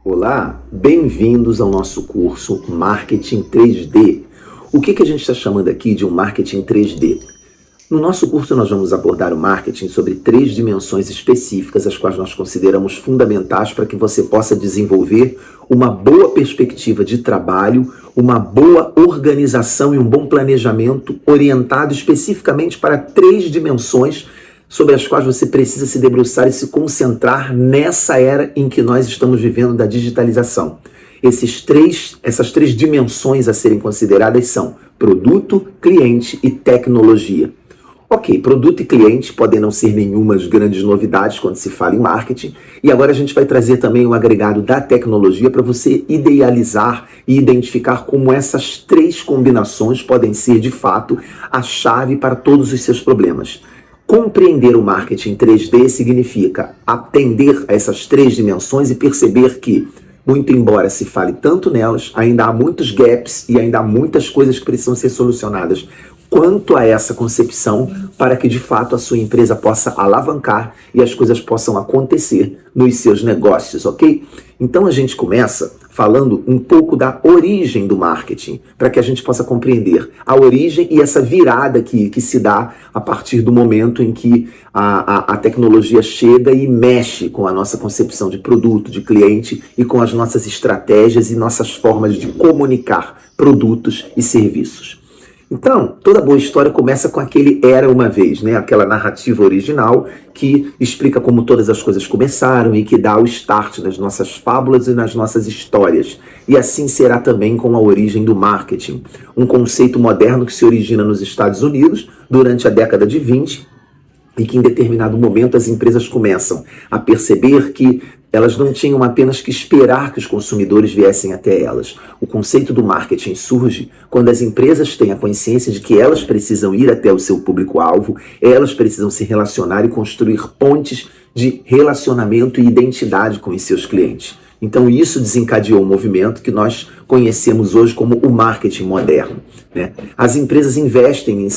Olá, bem-vindos ao nosso curso Marketing 3D. O que a gente está chamando aqui de um Marketing 3D? No nosso curso nós vamos abordar o marketing sobre 3 dimensões específicas, as quais nós consideramos fundamentais para que você possa desenvolver uma boa perspectiva de trabalho, uma boa organização e um bom planejamento orientado especificamente para 3 dimensões sobre as quais você precisa se debruçar e se concentrar nessa era em que nós estamos vivendo da digitalização. Essas três dimensões a serem consideradas são produto, cliente e tecnologia. Ok, produto e cliente podem não ser nenhumas grandes novidades quando se fala em marketing, e agora a gente vai trazer também um agregado da tecnologia para você idealizar e identificar como essas 3 combinações podem ser, de fato, a chave para todos os seus problemas. Compreender o marketing 3D significa atender a essas 3 dimensões e perceber que, muito embora se fale tanto nelas, ainda há muitos gaps e ainda há muitas coisas que precisam ser solucionadas quanto a essa concepção para que, de fato, a sua empresa possa alavancar e as coisas possam acontecer nos seus negócios, ok? Então a gente começa falando um pouco da origem do marketing, para que a gente possa compreender a origem e essa virada que se dá a partir do momento em que a tecnologia chega e mexe com a nossa concepção de produto, de cliente e com as nossas estratégias e nossas formas de comunicar produtos e serviços. Então, toda boa história começa com aquele era uma vez, né? Aquela narrativa original que explica como todas as coisas começaram e que dá o start nas nossas fábulas e nas nossas histórias. E assim será também com a origem do marketing, um conceito moderno que se origina nos Estados Unidos durante a década de 20 e que em determinado momento as empresas começam a perceber que elas não tinham apenas que esperar que os consumidores viessem até elas. O conceito do marketing surge quando as empresas têm a consciência de que elas precisam ir até o seu público-alvo, elas precisam se relacionar e construir pontes de relacionamento e identidade com os seus clientes. Então isso desencadeou um movimento que nós conhecemos hoje como o marketing moderno, né? As empresas investem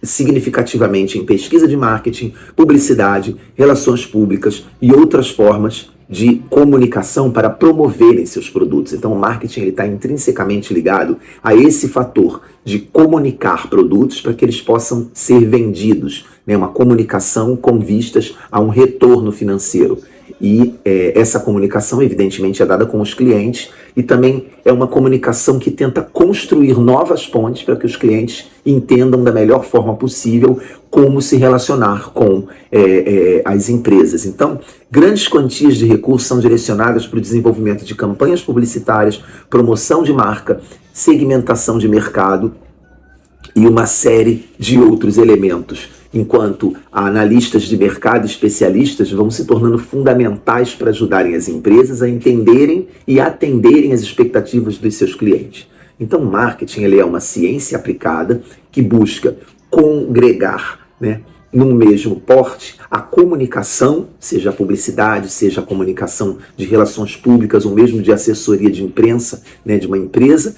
significativamente em pesquisa de marketing, publicidade, relações públicas e outras formas de comunicação para promoverem seus produtos. Então o marketing está intrinsecamente ligado a esse fator de comunicar produtos para que eles possam ser vendidos, né? Uma comunicação com vistas a um retorno financeiro. E essa comunicação, evidentemente, é dada com os clientes e também é uma comunicação que tenta construir novas pontes para que os clientes entendam da melhor forma possível como se relacionar com as empresas. Então, grandes quantias de recursos são direcionadas para o desenvolvimento de campanhas publicitárias, promoção de marca, segmentação de mercado e uma série de outros elementos, enquanto analistas de mercado e especialistas vão se tornando fundamentais para ajudarem as empresas a entenderem e atenderem as expectativas dos seus clientes. Então, o marketing ele é uma ciência aplicada que busca congregar, né, num mesmo porte a comunicação, seja a publicidade, seja a comunicação de relações públicas ou mesmo de assessoria de imprensa, né, de uma empresa,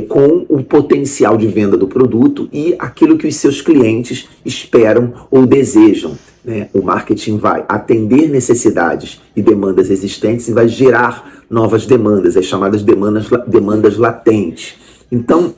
com o potencial de venda do produto e aquilo que os seus clientes esperam ou desejam, né? O marketing vai atender necessidades e demandas existentes e vai gerar novas demandas, as chamadas demandas latentes. Então,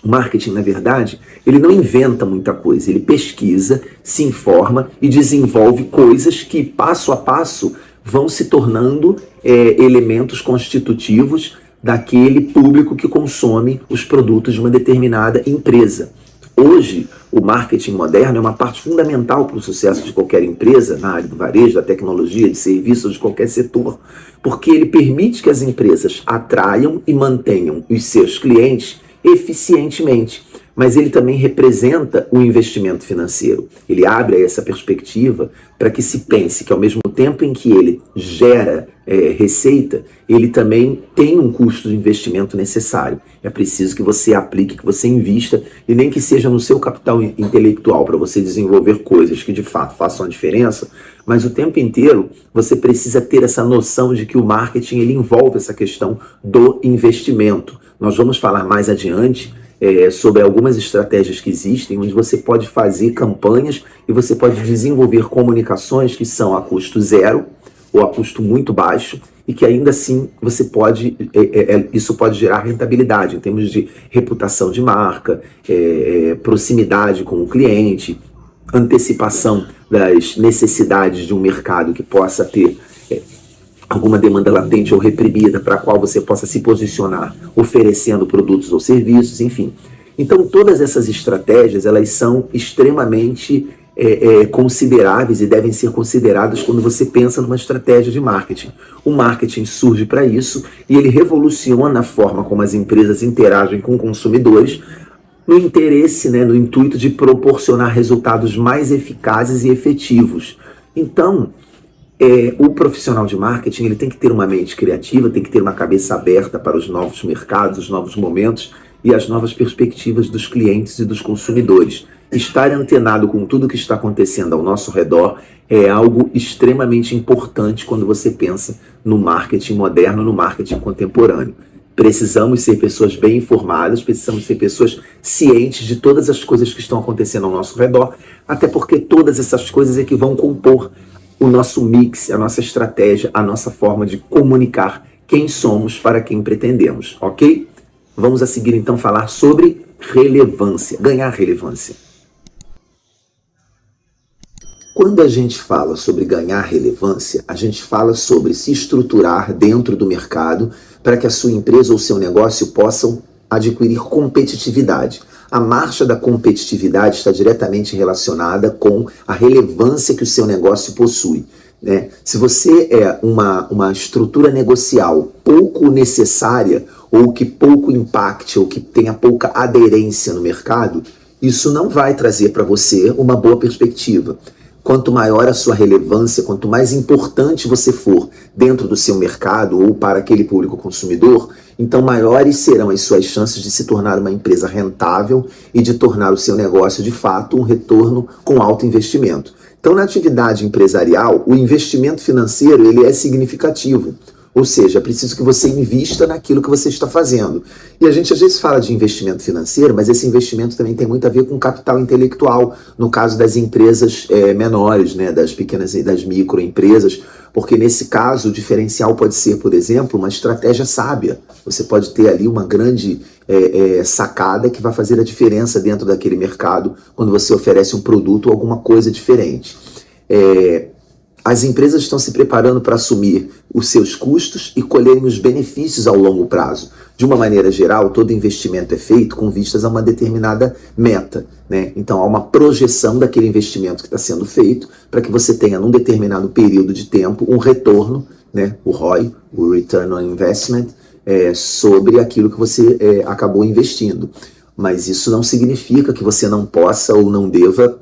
o marketing, na verdade, ele não inventa muita coisa, ele pesquisa, se informa e desenvolve coisas que, passo a passo, vão se tornando elementos constitutivos daquele público que consome os produtos de uma determinada empresa. Hoje, o marketing moderno é uma parte fundamental para o sucesso de qualquer empresa, na área do varejo, da tecnologia, de serviços, de qualquer setor, porque ele permite que as empresas atraiam e mantenham os seus clientes eficientemente, mas ele também representa o investimento financeiro. Ele abre essa perspectiva para que se pense que ao mesmo tempo em que ele gera receita, ele também tem um custo de investimento necessário. É preciso que você aplique, que você invista, e nem que seja no seu capital intelectual, para você desenvolver coisas que de fato façam a diferença, mas o tempo inteiro você precisa ter essa noção de que o marketing ele envolve essa questão do investimento. Nós vamos falar mais adiante sobre algumas estratégias que existem, onde você pode fazer campanhas e você pode desenvolver comunicações que são a custo zero, ou a custo muito baixo, e que ainda assim você pode, isso pode gerar rentabilidade em termos de reputação de marca, proximidade com o cliente, antecipação das necessidades de um mercado que possa ter alguma demanda latente ou reprimida para a qual você possa se posicionar oferecendo produtos ou serviços, enfim. Então todas essas estratégias, elas são extremamente consideráveis e devem ser consideradas quando você pensa numa estratégia de marketing. O marketing surge para isso e ele revoluciona a forma como as empresas interagem com consumidores no interesse, no intuito de proporcionar resultados mais eficazes e efetivos. Então, o profissional de marketing ele tem que ter uma mente criativa, tem que ter uma cabeça aberta para os novos mercados, os novos momentos e as novas perspectivas dos clientes e dos consumidores. Estar antenado com tudo que está acontecendo ao nosso redor é algo extremamente importante quando você pensa no marketing moderno, no marketing contemporâneo. Precisamos ser pessoas bem informadas, precisamos ser pessoas cientes de todas as coisas que estão acontecendo ao nosso redor, até porque todas essas coisas é que vão compor o nosso mix, a nossa estratégia, a nossa forma de comunicar quem somos para quem pretendemos, ok? Vamos a seguir então falar sobre relevância, ganhar relevância. Quando a gente fala sobre ganhar relevância, a gente fala sobre se estruturar dentro do mercado para que a sua empresa ou seu negócio possam adquirir competitividade. A marcha da competitividade está diretamente relacionada com a relevância que o seu negócio possui. Se você é uma estrutura negocial pouco necessária, ou que pouco impacte, ou que tenha pouca aderência no mercado, isso não vai trazer para você uma boa perspectiva. Quanto maior a sua relevância, quanto mais importante você for dentro do seu mercado ou para aquele público consumidor, então maiores serão as suas chances de se tornar uma empresa rentável e de tornar o seu negócio, de fato, um retorno com alto investimento. Então, na atividade empresarial, o investimento financeiro ele é significativo. Ou seja, é preciso que você invista naquilo que você está fazendo. E a gente às vezes fala de investimento financeiro, mas esse investimento também tem muito a ver com capital intelectual, no caso das empresas menores, das pequenas e das microempresas, porque nesse caso o diferencial pode ser, por exemplo, uma estratégia sábia. Você pode ter ali uma grande sacada que vai fazer a diferença dentro daquele mercado quando você oferece um produto ou alguma coisa diferente. As empresas estão se preparando para assumir os seus custos e colherem os benefícios ao longo prazo. De uma maneira geral, todo investimento é feito com vistas a uma determinada meta, Então, há uma projeção daquele investimento que está sendo feito para que você tenha, num determinado período de tempo, um retorno, o ROI, o Return on Investment, sobre aquilo que você acabou investindo. Mas isso não significa que você não possa ou não deva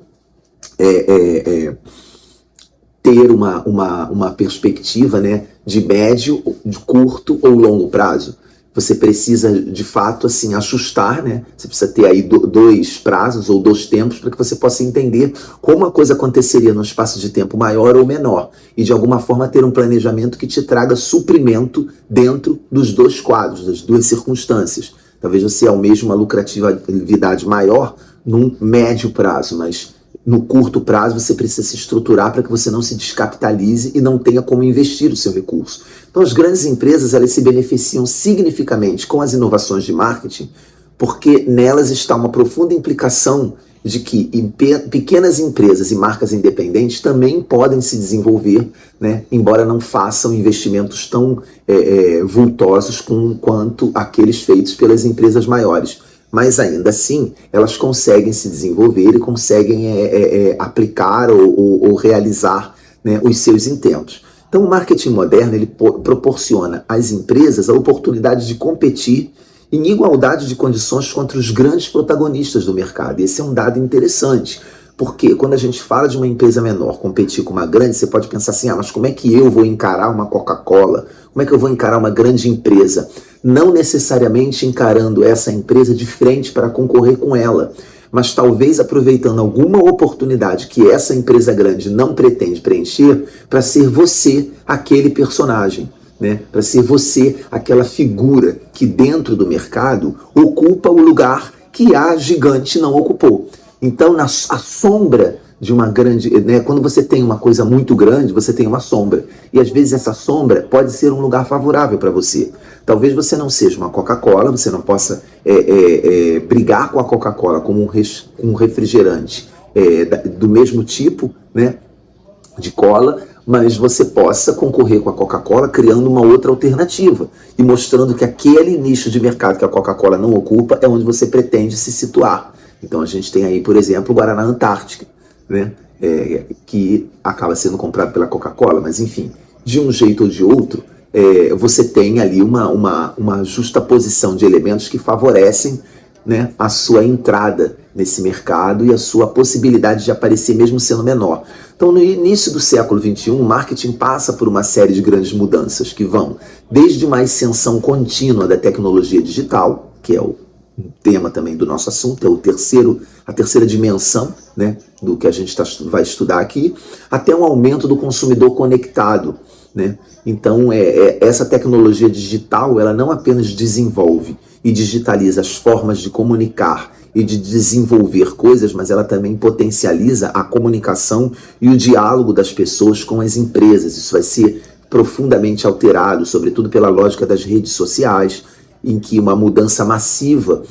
ter uma perspectiva de médio, de curto ou longo prazo. Você precisa, de fato, assim, ajustar, Você precisa ter aí dois prazos ou dois tempos para que você possa entender como a coisa aconteceria num espaço de tempo maior ou menor. E, de alguma forma, ter um planejamento que te traga suprimento dentro dos dois quadros, das duas circunstâncias. Talvez você almeje uma lucratividade maior num médio prazo, mas no curto prazo você precisa se estruturar para que você não se descapitalize e não tenha como investir o seu recurso. Então as grandes empresas elas se beneficiam significativamente com as inovações de marketing, porque nelas está uma profunda implicação de que pequenas empresas e marcas independentes também podem se desenvolver, embora não façam investimentos tão vultosos quanto aqueles feitos pelas empresas maiores. Mas ainda assim, elas conseguem se desenvolver e conseguem aplicar ou realizar os seus intentos. Então o marketing moderno ele proporciona às empresas a oportunidade de competir em igualdade de condições contra os grandes protagonistas do mercado. Esse é um dado interessante, porque quando a gente fala de uma empresa menor competir com uma grande, você pode pensar assim, mas como é que eu vou encarar uma Coca-Cola? Como é que eu vou encarar uma grande empresa? Não necessariamente encarando essa empresa de frente para concorrer com ela, mas talvez aproveitando alguma oportunidade que essa empresa grande não pretende preencher para ser você aquele personagem, para ser você aquela figura que dentro do mercado ocupa o lugar que a gigante não ocupou. Então, a sombra de uma grande, né? Quando você tem uma coisa muito grande, você tem uma sombra. E às vezes essa sombra pode ser um lugar favorável para você. Talvez você não seja uma Coca-Cola, você não possa brigar com a Coca-Cola como um refrigerante do mesmo tipo, né, de cola, mas você possa concorrer com a Coca-Cola criando uma outra alternativa e mostrando que aquele nicho de mercado que a Coca-Cola não ocupa é onde você pretende se situar. Então a gente tem aí, por exemplo, o Guaraná Antártica, né? Que acaba sendo comprado pela Coca-Cola, mas enfim, de um jeito ou de outro, você tem ali uma justaposição de elementos que favorecem, né, a sua entrada nesse mercado e a sua possibilidade de aparecer mesmo sendo menor. Então, no início do século XXI, o marketing passa por uma série de grandes mudanças que vão desde uma ascensão contínua da tecnologia digital, que é o tema também do nosso assunto, a terceira dimensão, né, do que a gente vai estudar aqui, até um aumento do consumidor conectado, né? Então, essa tecnologia digital, ela não apenas desenvolve e digitaliza as formas de comunicar e de desenvolver coisas, mas ela também potencializa a comunicação e o diálogo das pessoas com as empresas. Isso vai ser profundamente alterado, sobretudo pela lógica das redes sociais, em que uma mudança massiva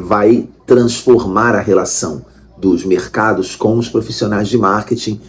vai transformar a relação dos mercados com os profissionais de marketing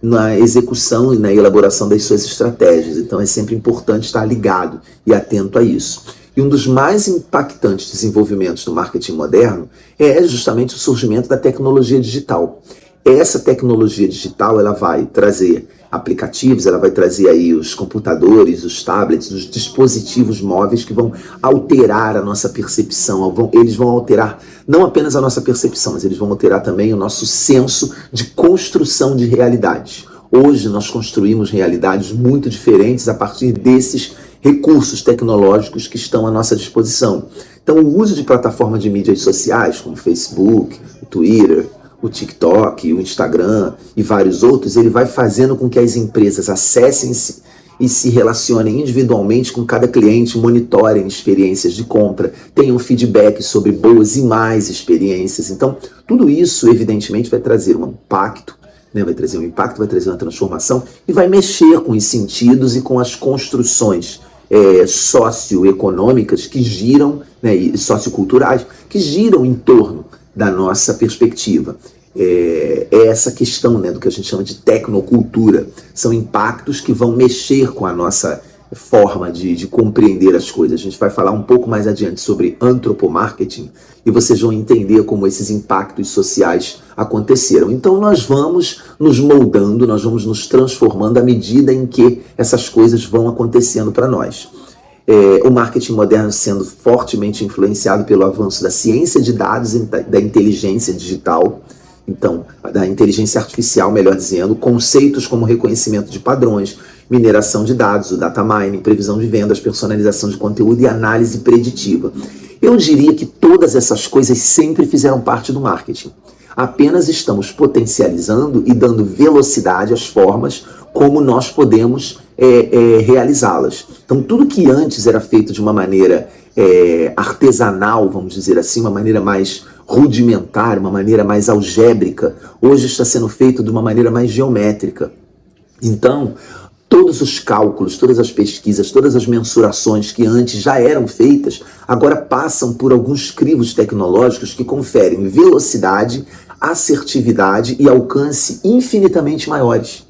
na execução e na elaboração das suas estratégias. Então é sempre importante estar ligado e atento a isso. E um dos mais impactantes desenvolvimentos do marketing moderno é justamente o surgimento da tecnologia digital. Essa tecnologia digital, ela vai trazer aplicativos, ela vai trazer aí os computadores, os tablets, os dispositivos móveis que vão alterar a nossa percepção. Eles vão alterar não apenas a nossa percepção, mas eles vão alterar também o nosso senso de construção de realidades. Hoje nós construímos realidades muito diferentes a partir desses recursos tecnológicos que estão à nossa disposição. Então, o uso de plataformas de mídias sociais, como o Facebook, o Twitter, o TikTok, o Instagram e vários outros, ele vai fazendo com que as empresas acessem-se e se relacionem individualmente com cada cliente, monitorem experiências de compra, tenham feedback sobre boas e más experiências. Então, tudo isso, evidentemente, vai trazer um impacto, né? Vai trazer uma transformação e vai mexer com os sentidos e com as construções socioeconômicas que giram, né, e socioculturais, que giram em torno da nossa perspectiva. Essa questão, né, do que a gente chama de tecnocultura. São impactos que vão mexer com a nossa forma de compreender as coisas. A gente vai falar um pouco mais adiante sobre antropomarketing e vocês vão entender como esses impactos sociais aconteceram. Então nós vamos nos moldando, nós vamos nos transformando à medida em que essas coisas vão acontecendo para nós. O marketing moderno sendo fortemente influenciado pelo avanço da ciência de dados e da inteligência digital, então, da inteligência artificial, melhor dizendo, conceitos como reconhecimento de padrões, mineração de dados, o data mining, previsão de vendas, personalização de conteúdo e análise preditiva. Eu diria que todas essas coisas sempre fizeram parte do marketing. Apenas estamos potencializando e dando velocidade às formas como nós podemos realizá-las. Então, tudo que antes era feito de uma maneira artesanal, vamos dizer assim, uma maneira mais rudimentar, uma maneira mais algébrica, hoje está sendo feito de uma maneira mais geométrica. Então, todos os cálculos, todas as pesquisas, todas as mensurações que antes já eram feitas, agora passam por alguns crivos tecnológicos que conferem velocidade, assertividade e alcance infinitamente maiores.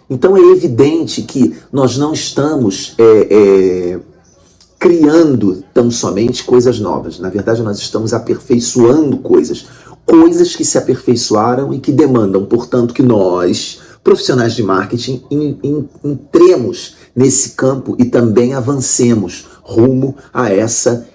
Então é evidente que nós não estamos criando tão somente coisas novas. Na verdade, nós estamos aperfeiçoando coisas que se aperfeiçoaram e que demandam, portanto, que nós, profissionais de marketing, entremos nesse campo e também avancemos rumo a essa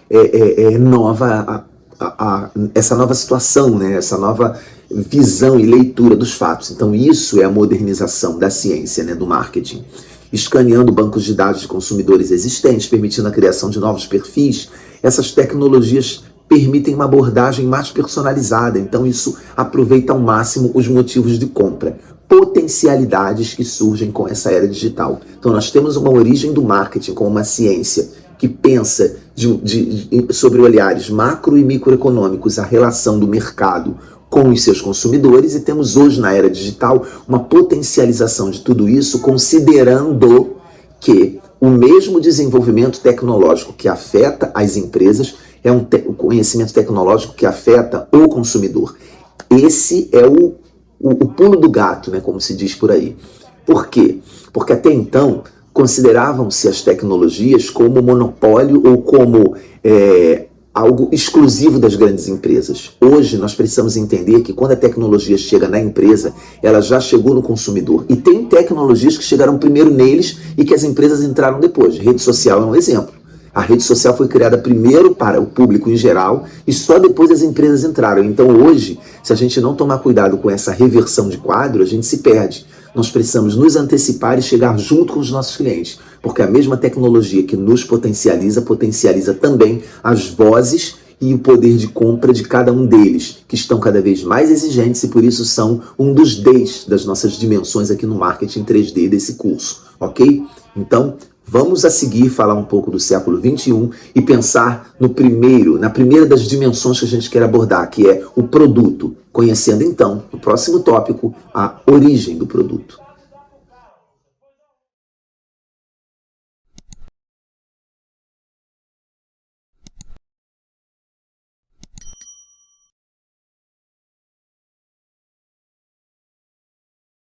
essa nova situação, né? Essa nova visão e leitura dos fatos. Então isso é a modernização da ciência, né, do marketing. Escaneando bancos de dados de consumidores existentes, permitindo a criação de novos perfis, essas tecnologias permitem uma abordagem mais personalizada, então isso aproveita ao máximo os motivos de compra, potencialidades que surgem com essa era digital. Então nós temos uma origem do marketing como uma ciência que pensa sobre olhares macro e microeconômicos a relação do mercado com os seus consumidores, e temos hoje na era digital uma potencialização de tudo isso, considerando que o mesmo desenvolvimento tecnológico que afeta as empresas é um conhecimento tecnológico que afeta o consumidor. Esse é o pulo do gato, né, como se diz por aí. Por quê? Porque até então consideravam-se as tecnologias como monopólio ou como algo exclusivo das grandes empresas. Hoje nós precisamos entender que quando a tecnologia chega na empresa, ela já chegou no consumidor. E tem tecnologias que chegaram primeiro neles e que as empresas entraram depois. Rede social é um exemplo. A rede social foi criada primeiro para o público em geral e só depois as empresas entraram. Então hoje, se a gente não tomar cuidado com essa reversão de quadro, a gente se perde. Nós precisamos nos antecipar e chegar junto com os nossos clientes, porque a mesma tecnologia que nos potencializa, potencializa também as vozes e o poder de compra de cada um deles, que estão cada vez mais exigentes e por isso são um dos Ds das nossas dimensões aqui no Marketing 3D desse curso, ok? Então, vamos a seguir falar um pouco do século XXI e pensar na primeira das dimensões que a gente quer abordar, que é o produto, conhecendo então, no próximo tópico, a origem do produto.